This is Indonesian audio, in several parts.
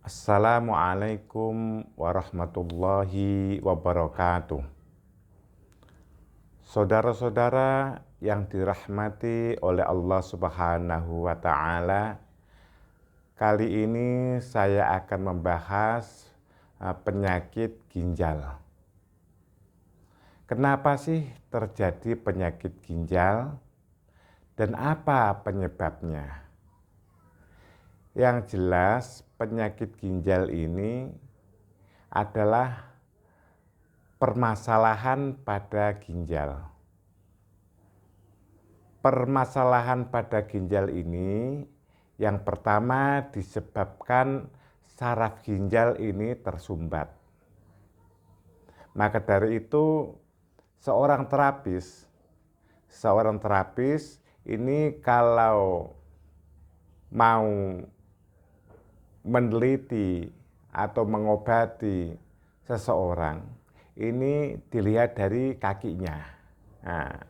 Assalamualaikum warahmatullahi wabarakatuh. Saudara-saudara yang dirahmati oleh Allah Subhanahu wa Ta'ala, kali ini saya akan membahas penyakit ginjal. Kenapa sih terjadi penyakit ginjal dan apa penyebabnya? Yang jelas, penyakit ginjal ini adalah permasalahan pada ginjal. Permasalahan pada ginjal ini yang pertama disebabkan saraf ginjal ini tersumbat. Maka dari itu seorang terapis ini kalau mau meneliti atau mengobati seseorang, ini dilihat dari kakinya. Nah,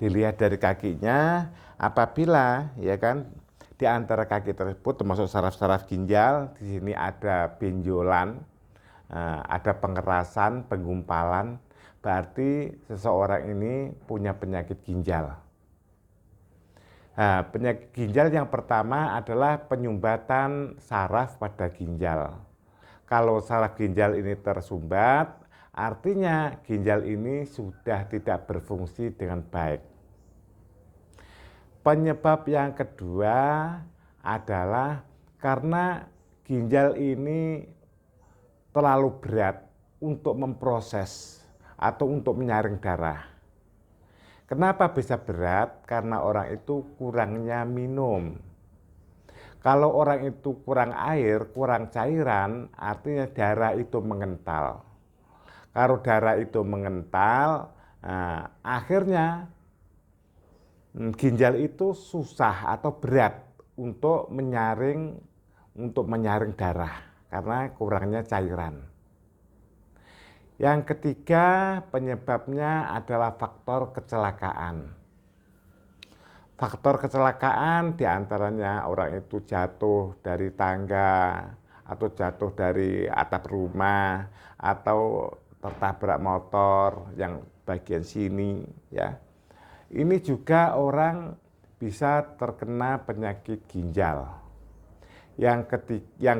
dilihat dari kakinya, apabila ya kan di antara kaki tersebut termasuk saraf-saraf ginjal, di sini ada benjolan, ada pengerasan, penggumpalan, berarti seseorang ini punya penyakit ginjal. Nah, penyakit ginjal yang pertama adalah penyumbatan saraf pada ginjal. Kalau saraf ginjal ini tersumbat, artinya ginjal ini sudah tidak berfungsi dengan baik. Penyebab yang kedua adalah karena ginjal ini terlalu berat untuk memproses atau untuk menyaring darah. Kenapa bisa berat? Karena orang itu kurangnya minum. Kalau orang itu kurang air, kurang cairan, artinya darah itu mengental. Kalau darah itu mengental, akhirnya ginjal itu susah atau berat untuk menyaring darah karena kurangnya cairan. Yang ketiga, penyebabnya adalah faktor kecelakaan. Faktor kecelakaan diantaranya orang itu jatuh dari tangga, atau jatuh dari atap rumah, atau tertabrak motor yang bagian sini. Ya, ini juga orang bisa terkena penyakit ginjal. Yang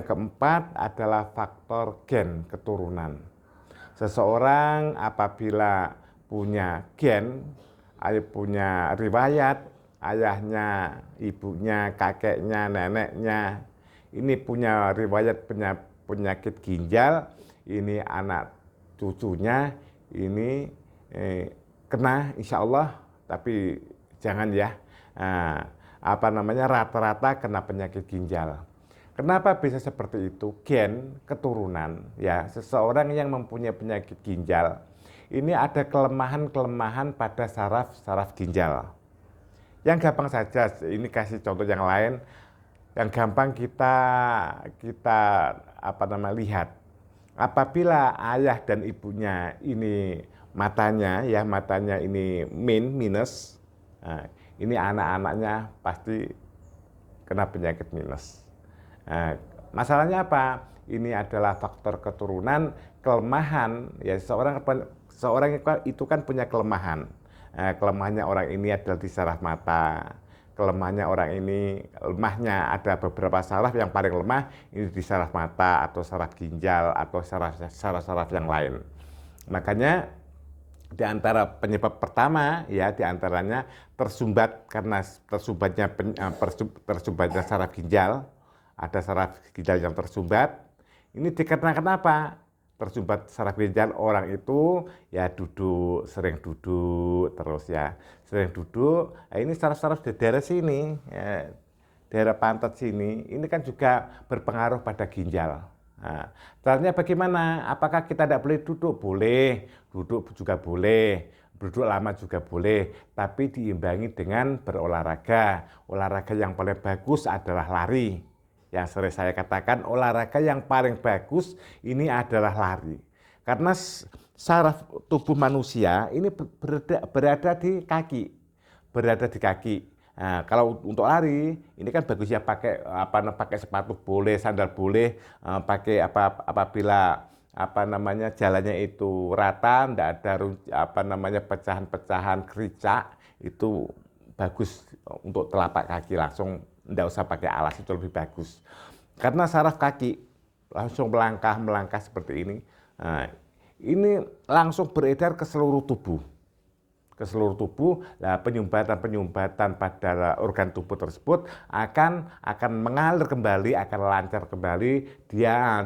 keempat adalah faktor gen keturunan. Seseorang apabila punya gen, punya riwayat, ayahnya, ibunya, kakeknya, neneknya, ini punya riwayat penyakit ginjal, ini anak cucunya, ini kena insya Allah, tapi jangan ya, rata-rata kena penyakit ginjal. Kenapa bisa seperti itu? Gen keturunan, ya, seseorang yang mempunyai penyakit ginjal ini ada kelemahan-kelemahan pada saraf ginjal. Yang gampang saja, ini kasih contoh yang lain, yang gampang kita lihat. Apabila ayah dan ibunya ini matanya ini minus, ini anak-anaknya pasti kena penyakit minus. Nah, masalahnya apa? Ini adalah faktor keturunan, kelemahan. Ya, seorang itu kan punya kelemahan. Kelemahannya orang ini adalah di saraf mata. Kelemahannya orang ini, lemahnya ada beberapa saraf, yang paling lemah ini di saraf mata atau saraf ginjal atau saraf-saraf yang lain. Makanya di antara penyebab pertama ya diantaranya tersumbat, karena tersumbatnya saraf ginjal. Ada saraf ginjal yang tersumbat. Ini dikarenakan apa? Tersumbat saraf ginjal, orang itu ya sering duduk terus ya. Sering duduk, ini saraf-saraf di daerah sini, ya, daerah pantat sini, ini kan juga berpengaruh pada ginjal. Nah, caranya bagaimana? Apakah kita tidak boleh duduk? Boleh, duduk juga boleh. Duduk lama juga boleh, tapi diimbangi dengan berolahraga. Olahraga yang paling bagus adalah lari. Yang sering saya katakan, olahraga yang paling bagus ini adalah lari. Karena saraf tubuh manusia ini berada di kaki. Nah, kalau untuk lari, ini kan bagus ya pakai sepatu boleh, sandal boleh, pakai apabila jalannya itu rata, ndak ada pecahan-pecahan kericak, itu bagus untuk telapak kaki langsung, ndak usah pakai alas, itu lebih bagus. Karena saraf kaki langsung melangkah seperti ini. Nah, ini langsung beredar ke seluruh tubuh. Nah, penyumbatan pada organ tubuh tersebut akan mengalir kembali, akan lancar kembali,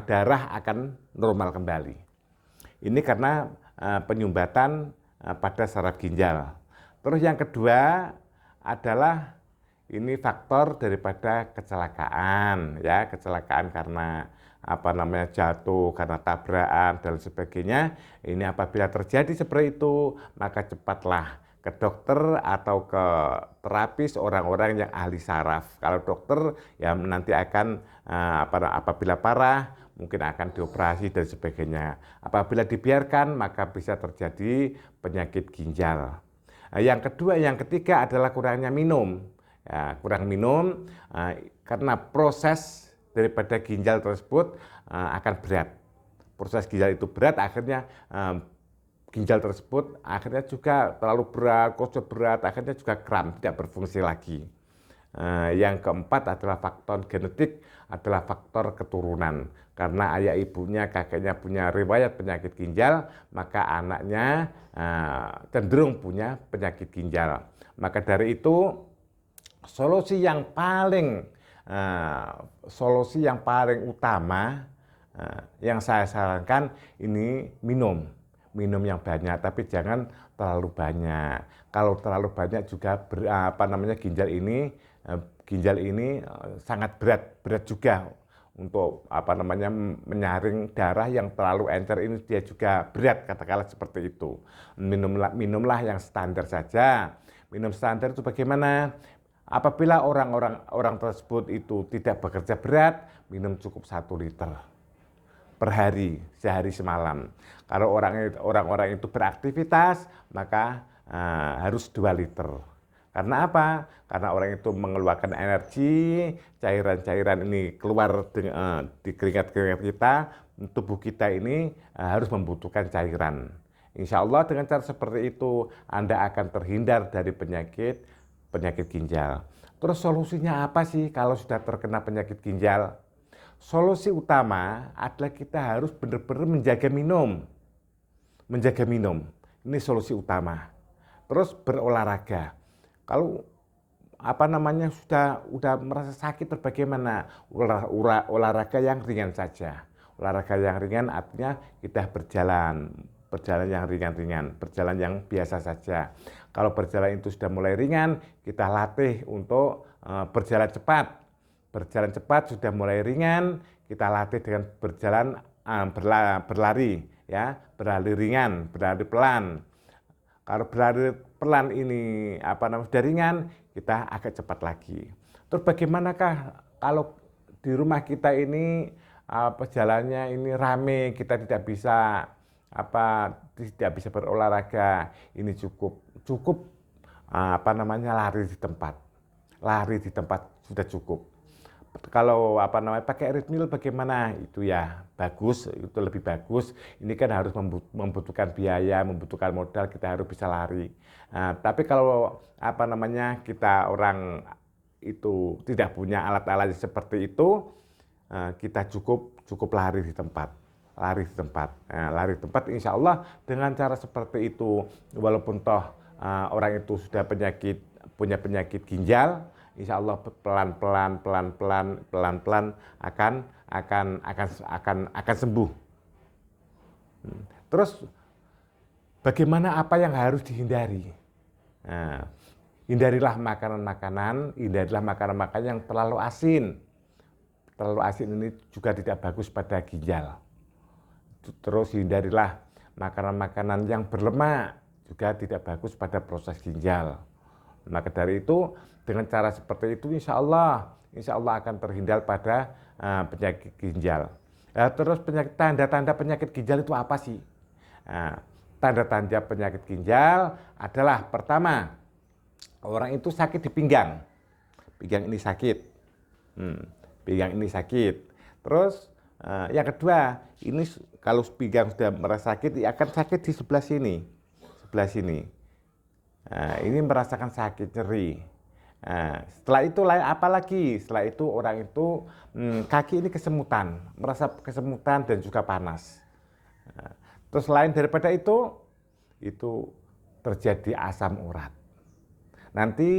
darah akan normal kembali. Ini karena penyumbatan pada saraf ginjal. Terus yang kedua adalah ini faktor daripada kecelakaan, ya, kecelakaan karena jatuh, karena tabrakan dan sebagainya. Ini apabila terjadi seperti itu, maka cepatlah ke dokter atau ke terapis orang-orang yang ahli saraf. Kalau dokter ya nanti akan apabila parah mungkin akan dioperasi dan sebagainya. Apabila dibiarkan maka bisa terjadi penyakit ginjal. Yang kedua, yang ketiga adalah kurangnya minum. Ya, kurang minum karena proses daripada ginjal tersebut akan berat. Proses ginjal itu berat, akhirnya ginjal tersebut akhirnya juga terlalu berat, kolesterol berat, akhirnya juga kram, tidak berfungsi lagi. Yang keempat adalah faktor genetik, adalah faktor keturunan. Karena ayah ibunya, kakeknya punya riwayat penyakit ginjal, maka anaknya cenderung punya penyakit ginjal. Maka dari itu solusi yang paling utama yang saya sarankan ini minum yang banyak, tapi jangan terlalu banyak. Kalau terlalu banyak juga ginjal ini sangat berat juga untuk menyaring darah yang terlalu encer, ini dia juga berat, katakanlah seperti itu. Minumlah yang standar saja. Minum standar itu bagaimana? Apabila orang tersebut itu tidak bekerja berat, minum cukup 1 liter per hari, sehari semalam. Kalau orang-orang itu beraktivitas, maka harus 2 liter. Karena apa? Karena orang itu mengeluarkan energi, cairan-cairan ini keluar di keringat-keringat kita, tubuh kita ini harus membutuhkan cairan. Insya Allah dengan cara seperti itu Anda akan terhindar dari penyakit ginjal. Terus solusinya apa sih kalau sudah terkena penyakit ginjal? Solusi utama adalah kita harus benar-benar menjaga minum. Ini solusi utama. Terus berolahraga. Kalau sudah merasa sakit bagaimana? Olahraga yang ringan saja. Olahraga yang ringan artinya kita berjalan yang ringan-ringan, berjalan yang biasa saja. Kalau berjalan itu sudah mulai ringan, kita latih untuk berjalan cepat. Berjalan cepat sudah mulai ringan, kita latih dengan berlari, ya, berlari ringan, berlari pelan. Kalau berlari pelan ini sudah ringan, kita agak cepat lagi. Terus bagaimanakah kalau di rumah kita ini jalannya ini rame, kita tidak bisa berolahraga, ini cukup lari di tempat. Lari di tempat sudah cukup. Kalau pakai treadmill bagaimana? Itu ya bagus, itu lebih bagus. Ini kan harus membutuhkan biaya, membutuhkan modal, kita harus bisa lari. Tapi kalau kita orang itu tidak punya alat-alat seperti itu, kita cukup lari di tempat. Lari di tempat, insya Allah dengan cara seperti itu, walaupun toh orang itu sudah punya penyakit ginjal, insya Allah pelan-pelan akan sembuh. Terus bagaimana, apa yang harus dihindari? Hindarilah makanan-makanan yang terlalu asin. Terlalu asin ini juga tidak bagus pada ginjal. Terus hindarilah makanan-makanan yang berlemak, juga tidak bagus pada proses ginjal. Maka dari itu dengan cara seperti itu insya Allah akan terhindar pada penyakit ginjal. Terus tanda-tanda penyakit ginjal itu apa sih? Tanda-tanda penyakit ginjal adalah pertama, orang itu sakit di pinggang ini sakit, pinggang ini sakit. Terus yang kedua, ini kalau pinggang sudah merasa sakit, akan sakit di sebelah sini. Nah, ini merasakan sakit nyeri. Nah, setelah itu apa lagi? Setelah itu orang itu kaki ini kesemutan, merasa kesemutan dan juga panas. Nah, terus lain daripada itu terjadi asam urat. Nanti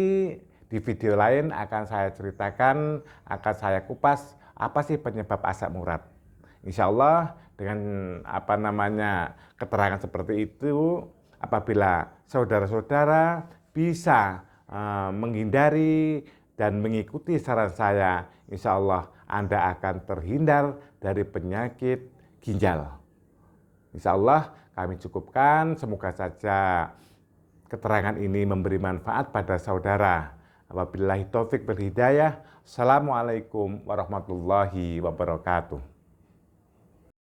di video lain akan saya ceritakan, akan saya kupas apa sih penyebab asam urat. Insya Allah dengan keterangan seperti itu, apabila saudara-saudara bisa menghindari dan mengikuti saran saya, insya Allah Anda akan terhindar dari penyakit ginjal. Insya Allah kami cukupkan, semoga saja keterangan ini memberi manfaat pada saudara. Wabillahi taufik wal hidayah. Assalamualaikum warahmatullahi wabarakatuh.